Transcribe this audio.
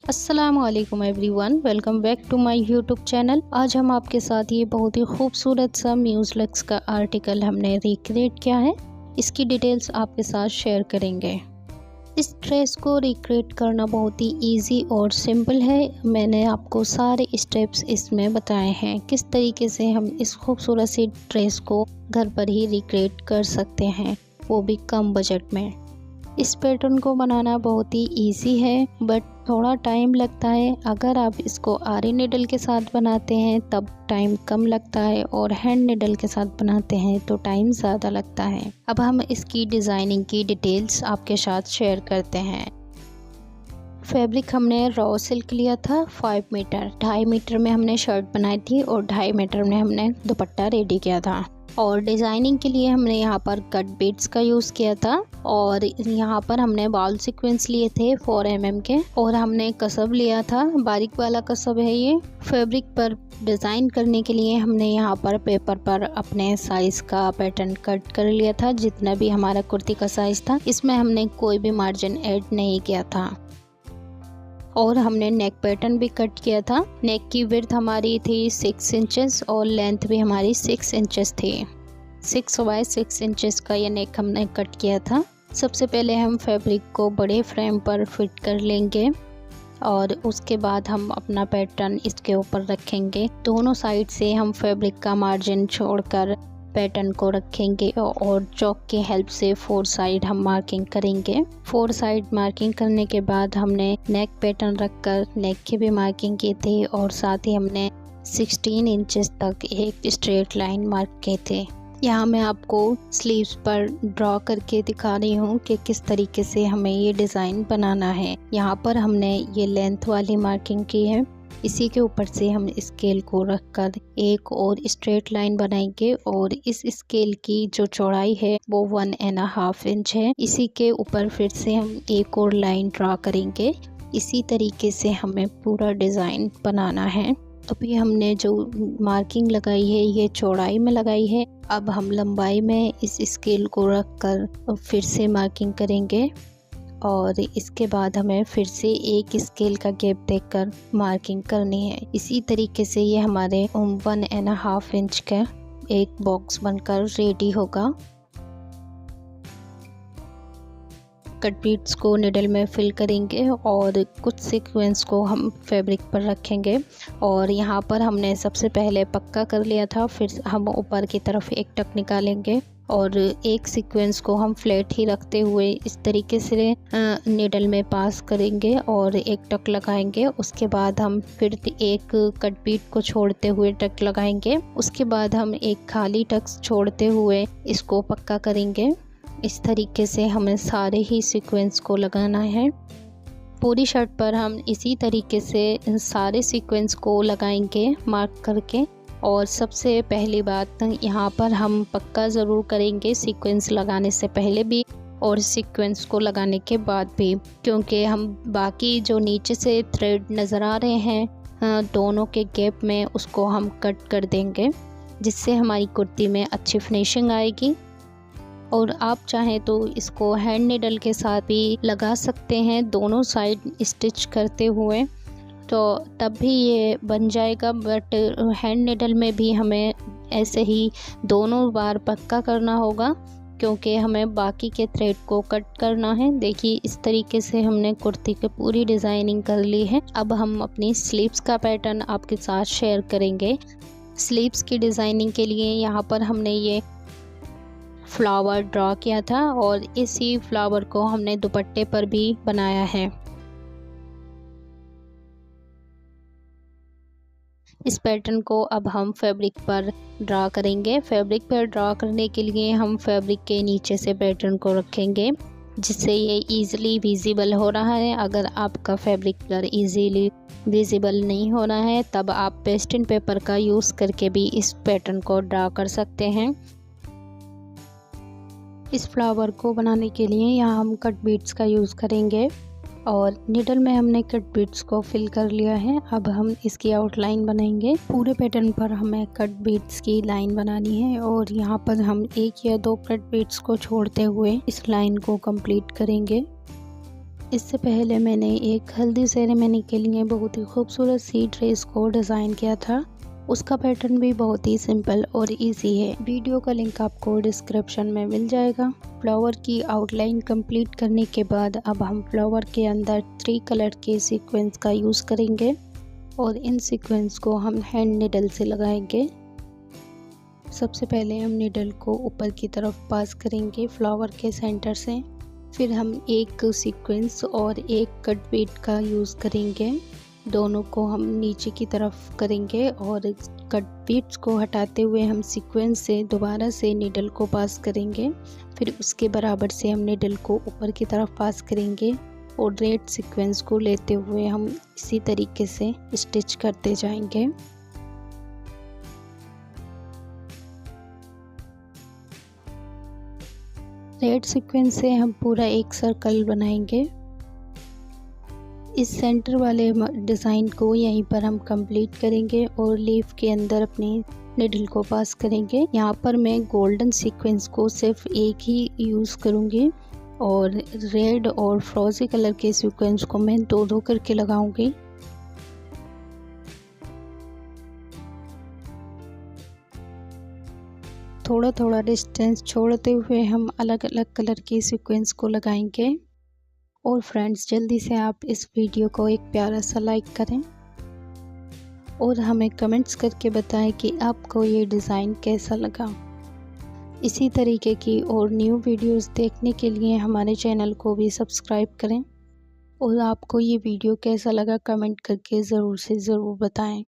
अस्सलामुअलैकुम everyone, welcome back to my YouTube channel. आज हम आपके साथ ये बहुत ही खूबसूरत सा म्यूज़लक्स का आर्टिकल हमने रिक्रिएट किया है। इसकी डिटेल्स आपके साथ शेयर करेंगे। इस ड्रेस को रिक्रिएट करना बहुत ही इजी और सिंपल है। मैंने आपको सारे स्टेप्स इसमें बताए हैं किस तरीके से हम इस खूबसूरत सी ड्रेस को घर पर ही रिक्रिएट कर सकते हैं, वो भी कम बजट में। इस पैटर्न को बनाना बहुत ही इजी है बट थोड़ा टाइम लगता है। अगर आप इसको आरी नीडल के साथ बनाते हैं तब टाइम कम लगता है और हैंड नीडल के साथ बनाते हैं तो टाइम ज़्यादा लगता है। अब हम इसकी डिज़ाइनिंग की डिटेल्स आपके साथ शेयर करते हैं। फैब्रिक हमने रॉ सिल्क लिया था 5 मीटर। 2.5 मीटर में हमने शर्ट बनाई थी और 2.5 मीटर में हमने दुपट्टा रेडी किया था। और डिज़ाइनिंग के लिए हमने यहाँ पर कट बीड्स का यूज़ किया था और यहाँ पर हमने बॉल सीक्वेंस लिए थे 4 mm के और हमने कसब लिया था, बारीक वाला कसब है ये। फैब्रिक पर डिज़ाइन करने के लिए हमने यहाँ पर पेपर पर अपने साइज़ का पैटर्न कट कर लिया था, जितना भी हमारा कुर्ती का साइज़ था। इसमें हमने कोई भी मार्जिन ऐड नहीं किया था। और हमने नेक पैटर्न भी कट किया था। नेक की विड्थ हमारी थी 6 इंचेस और लेंथ भी हमारी 6 इंचेस थी। 6 बाय 6 इंचेस का ये नेक हमने कट किया था। सबसे पहले हम फैब्रिक को बड़े फ्रेम पर फिट कर लेंगे और उसके बाद हम अपना पैटर्न इसके ऊपर रखेंगे। दोनों साइड से हम फैब्रिक का मार्जिन छोड़कर पैटर्न को रखेंगे और चॉक के हेल्प से 4 साइड हम मार्किंग करेंगे। 4 साइड मार्किंग करने के बाद हमने नेक पैटर्न रखकर नेक की भी मार्किंग की थी और साथ ही हमने 16 इंचेस तक एक स्ट्रेट लाइन मार्क किए थे। यहाँ मैं आपको स्लीव्स पर ड्रॉ करके दिखा रही हूँ कि किस तरीके से हमें ये डिज़ाइन बनाना है। यहाँ पर हमने ये लेंथ वाली मार्किंग की है। इसी के ऊपर से हम स्केल को रखकर एक और स्ट्रेट लाइन बनाएंगे और इस स्केल की जो चौड़ाई है वो 1.5 इंच है। इसी के ऊपर फिर से हम एक और लाइन ड्रा करेंगे। इसी तरीके से हमें पूरा डिज़ाइन बनाना है। अभी हमने जो मार्किंग लगाई है ये चौड़ाई में लगाई है। अब हम लंबाई में इस स्केल को रखकर फिर से मार्किंग करेंगे और इसके बाद हमें फिर से एक स्केल का गैप देकर मार्किंग करनी है। इसी तरीके से ये हमारे 1.5 इंच का एक बॉक्स बनकर रेडी होगा। कट बीड्स को निडल में फिल करेंगे और कुछ सीक्वेंस को हम फैब्रिक पर रखेंगे और यहाँ पर हमने सबसे पहले पक्का कर लिया था। फिर हम ऊपर की तरफ एक टक निकालेंगे और एक सीक्वेंस को हम फ्लैट ही रखते हुए इस तरीके से निडल में पास करेंगे और एक टक लगाएंगे। उसके बाद हम फिर एक कट बीट को छोड़ते हुए टक लगाएंगे। उसके बाद हम एक खाली टक छोड़ते हुए इसको पक्का करेंगे। इस तरीके से हमें सारे ही सीक्वेंस को लगाना है। पूरी शर्ट पर हम इसी तरीके से सारे सीक्वेंस को लगाएंगे मार्क करके। और सबसे पहली बात यहाँ पर हम पक्का ज़रूर करेंगे सीक्वेंस लगाने से पहले भी और सीक्वेंस को लगाने के बाद भी, क्योंकि हम बाकी जो नीचे से थ्रेड नज़र आ रहे हैं दोनों के गैप में उसको हम कट कर देंगे, जिससे हमारी कुर्ती में अच्छी फिनिशिंग आएगी। और आप चाहें तो इसको हैंड नीडल के साथ भी लगा सकते हैं दोनों साइड स्टिच करते हुए, तो तब भी ये बन जाएगा। बट हैंड नीडल में भी हमें ऐसे ही दोनों बार पक्का करना होगा, क्योंकि हमें बाकी के थ्रेड को कट करना है। देखिए इस तरीके से हमने कुर्ती की पूरी डिज़ाइनिंग कर ली है। अब हम अपनी स्लीव्स का पैटर्न आपके साथ शेयर करेंगे। स्लीव्स की डिज़ाइनिंग के लिए यहाँ पर हमने ये फ्लावर ड्रॉ किया था और इसी फ्लावर को हमने दुपट्टे पर भी बनाया है। इस पैटर्न को अब हम फैब्रिक पर ड्रा करेंगे। फैब्रिक पर ड्रा करने के लिए हम फैब्रिक के नीचे से पैटर्न को रखेंगे, जिससे ये इजीली विजिबल हो रहा है। अगर आपका फैब्रिक पर इजीली विजिबल नहीं हो रहा है तब आप पेस्टिंग पेपर का यूज़ करके भी इस पैटर्न को ड्रा कर सकते हैं। इस फ्लावर को बनाने के लिए यहाँ हम कट बीड्स का यूज़ करेंगे और निडल में हमने कट बीड्स को फिल कर लिया है। अब हम इसकी आउटलाइन बनाएंगे। पूरे पैटर्न पर हमें कट बीड्स की लाइन बनानी है और यहाँ पर हम 1 या 2 कट बीड्स को छोड़ते हुए इस लाइन को कंप्लीट करेंगे। इससे पहले मैंने एक हल्दी सेरेमनी के लिए बहुत ही खूबसूरत सी ड्रेस को डिज़ाइन किया था। उसका पैटर्न भी बहुत ही सिंपल और इजी है। वीडियो का लिंक आपको डिस्क्रिप्शन में मिल जाएगा। फ्लावर की आउटलाइन कंप्लीट करने के बाद अब हम फ्लावर के अंदर 3 कलर के सीक्वेंस का यूज़ करेंगे और इन सीक्वेंस को हम हैंड निडल से लगाएंगे। सबसे पहले हम निडल को ऊपर की तरफ पास करेंगे फ्लावर के सेंटर से। फिर हम एक सीक्वेंस और एक कट बीट का यूज़ करेंगे। दोनों को हम नीचे की तरफ करेंगे और कट बीट्स को हटाते हुए हम सीक्वेंस से दोबारा से निडल को पास करेंगे। फिर उसके बराबर से हम निडल को ऊपर की तरफ पास करेंगे और रेड सीक्वेंस को लेते हुए हम इसी तरीके से स्टिच करते जाएंगे। रेड सीक्वेंस से हम पूरा एक सर्कल बनाएंगे। इस सेंटर वाले डिज़ाइन को यहीं पर हम कंप्लीट करेंगे और लीफ के अंदर अपनी निडल को पास करेंगे। यहाँ पर मैं गोल्डन सीक्वेंस को सिर्फ एक ही यूज़ करूँगी और रेड और फ्रोजी कलर के सीक्वेंस को मैं दो करके लगाऊंगी। थोड़ा थोड़ा डिस्टेंस छोड़ते हुए हम अलग अलग कलर के सीक्वेंस को लगाएंगे। और फ्रेंड्स, जल्दी से आप इस वीडियो को एक प्यारा सा लाइक करें और हमें कमेंट्स करके बताएं कि आपको ये डिज़ाइन कैसा लगा। इसी तरीके की और न्यू वीडियोस देखने के लिए हमारे चैनल को भी सब्सक्राइब करें और आपको ये वीडियो कैसा लगा कमेंट करके ज़रूर से ज़रूर बताएं।